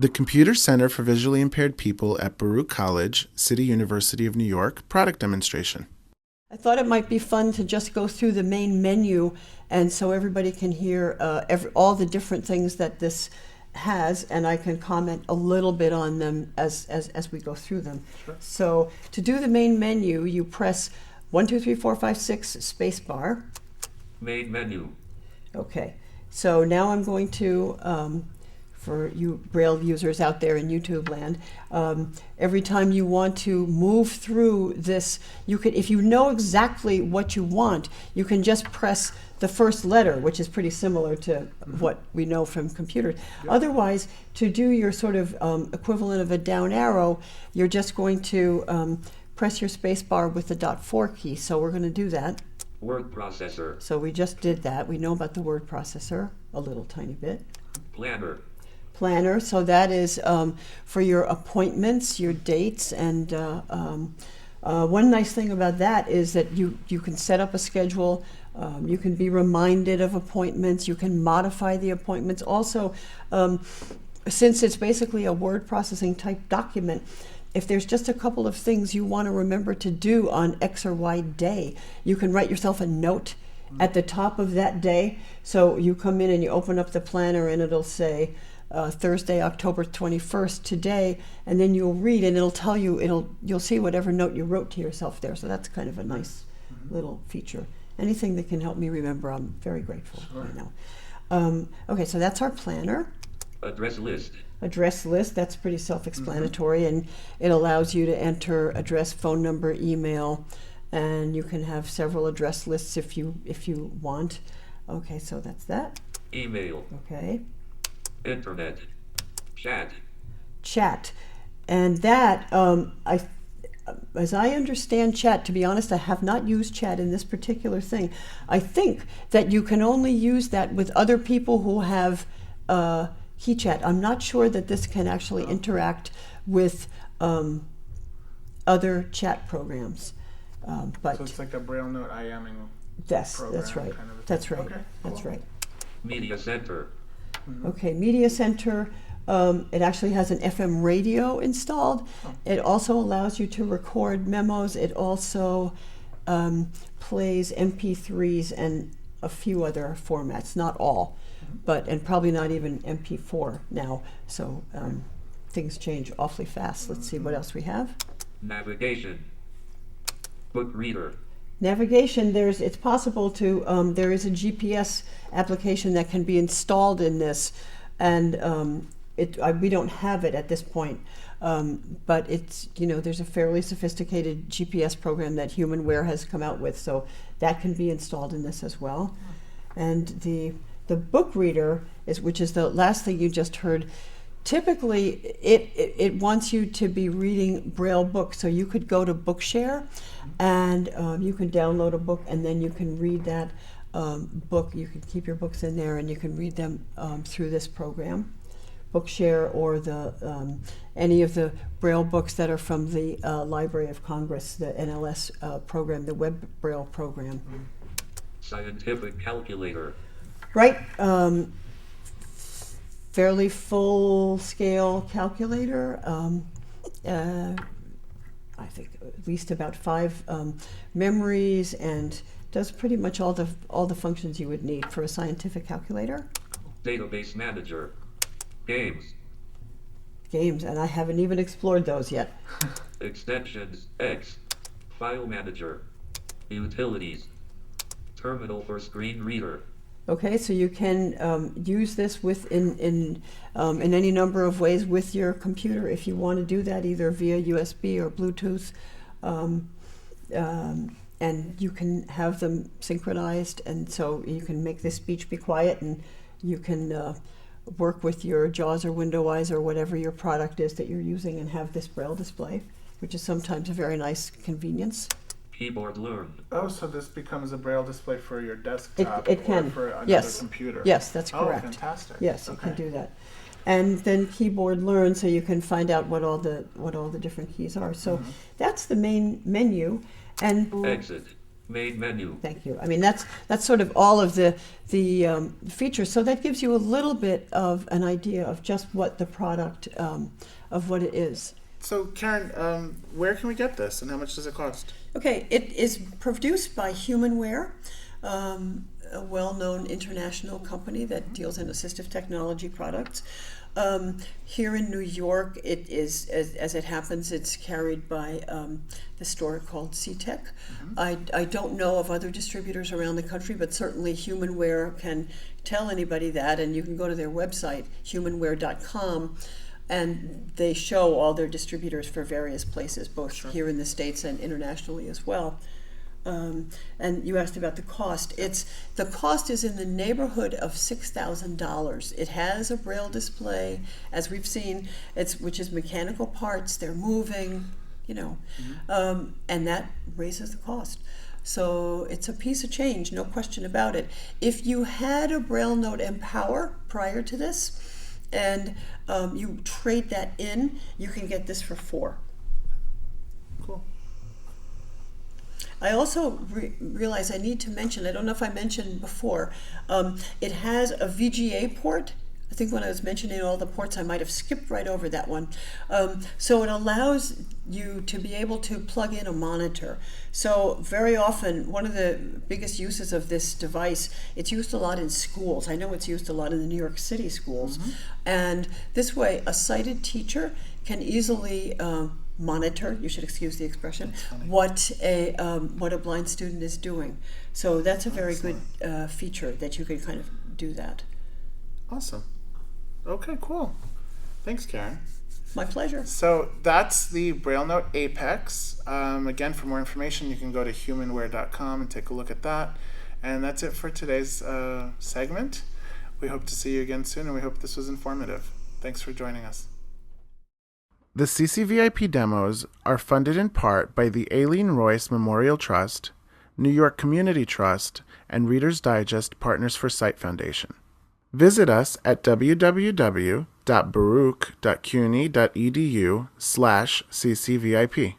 The Computer Center for Visually Impaired People at Baruch College, City University of New York, product demonstration. I thought it might be fun to just go through the main menu, and so everybody can hear all the different things that this has, and I can comment a little bit on them as we go through them. Sure. So to do the main menu, you press 1, 2, 3, 4, 5, 6 space bar. Main menu. Okay, so now I'm going to, for you Braille users out there in YouTube land, every time you want to move through this, you could, if you know exactly what you want, you can just press the first letter, which is pretty similar to what we know from computers. Yep. Otherwise, to do your sort of equivalent of a down arrow, you're just going to press your space bar with the .4 key. So we're going to do that. Word processor. So we just did that. We know about the word processor a little tiny bit. Planner. Planner, so that is for your appointments, your dates, and one nice thing about that is that you can set up a schedule, you can be reminded of appointments, you can modify the appointments. Also, since it's basically a word processing type document, if there's just a couple of things you want to remember to do on X or Y day, you can write yourself a note at the top of that day. So you come in and you open up the planner and it'll say, Thursday, October 21st, today, and then you'll read and it'll tell you, you'll see whatever note you wrote to yourself there. So that's kind of a nice little feature. Anything that can help me remember, I'm very grateful right now. Okay, so that's our planner. Address list. Address list, that's pretty self-explanatory, and it allows you to enter address, phone number, email, and you can have several address lists if you want. Okay, so that's that. Email. Okay. Internet. Chat. Chat. And that, as I understand chat, to be honest, I have not used chat in this particular thing. I think that you can only use that with other people who have KeyChat. I'm not sure that this can actually interact with other chat programs. But So it's like a BrailleNote IMing program. That's right. Kind of That's right. Okay, That's cool. right. Media center. Okay, Media Center, it actually has an FM radio installed. It also allows you to record memos. It also plays MP3s and a few other formats, not all, and probably not even MP4 now. So things change awfully fast. Let's see what else we have. Navigation. Book reader. Navigation, it's possible to, there is a GPS application that can be installed in this, and we don't have it at this point, but it's, there's a fairly sophisticated GPS program that Humanware has come out with, so that can be installed in this as well. And the book reader, which is the last thing you just heard, typically it wants you to be reading Braille books, so you could go to Bookshare and you can download a book and then you can read that book. You can keep your books in there and you can read them through this program, Bookshare, or any of the Braille books that are from the Library of Congress, the NLS program, the Web Braille program. Scientific calculator. Right. Fairly full-scale calculator. I think at least about 5 memories, and does pretty much all the functions you would need for a scientific calculator. Database manager. Games. And I haven't even explored those yet. Extensions. X. File manager. Utilities. Terminal for screen reader. Okay, so you can use this in any number of ways with your computer if you want to do that, either via USB or Bluetooth, and you can have them synchronized, and so you can make the speech be quiet, and you can work with your JAWS or WindowEyes or whatever your product is that you're using and have this Braille display, which is sometimes a very nice convenience. Keyboard learn. Oh, so this becomes a Braille display for your desktop It can. or for another Yes. computer? Yes, that's correct. Oh, fantastic. Yes, it can do that. And then keyboard learn, so you can find out what all the different keys are. So that's the main menu. And Exit. Main menu. Thank you. I mean, that's sort of all of the features. So that gives you a little bit of an idea of just what the product, of what it is. So, Karen, where can we get this, and how much does it cost? Okay, it is produced by Humanware, a well-known international company that deals in assistive technology products. Here in New York, it is, as it happens, it's carried by the store called CTech. I don't know of other distributors around the country, but certainly Humanware can tell anybody that, and you can go to their website, humanware.com, and they show all their distributors for various places, both here in the States and internationally as well. And you asked about the cost. The cost is in the neighborhood of $6,000. It has a braille display, as we've seen, which is mechanical parts. They're moving, and that raises the cost. So it's a piece of change, no question about it. If you had a BrailleNote Empower prior to this, and you trade that in, you can get this for $4,000. Cool. I also realize I need to mention, I don't know if I mentioned before, it has a VGA port. I think when I was mentioning all the ports, I might have skipped right over that one. So it allows you to be able to plug in a monitor. So very often, one of the biggest uses of this device, it's used a lot in schools. I know it's used a lot in the New York City schools. And this way, a sighted teacher can easily monitor, you should excuse the expression, what a blind student is doing. So that's a very good feature that you can kind of do that. Awesome. Okay, cool. Thanks, Karen. My pleasure. So that's the BrailleNote Apex. Again, for more information, you can go to humanware.com and take a look at that. And that's it for today's segment. We hope to see you again soon, and we hope this was informative. Thanks for joining us. The CCVIP demos are funded in part by the Aileen Royce Memorial Trust, New York Community Trust, and Reader's Digest Partners for Sight Foundation. Visit us at www.baruch.cuny.edu/ccvip.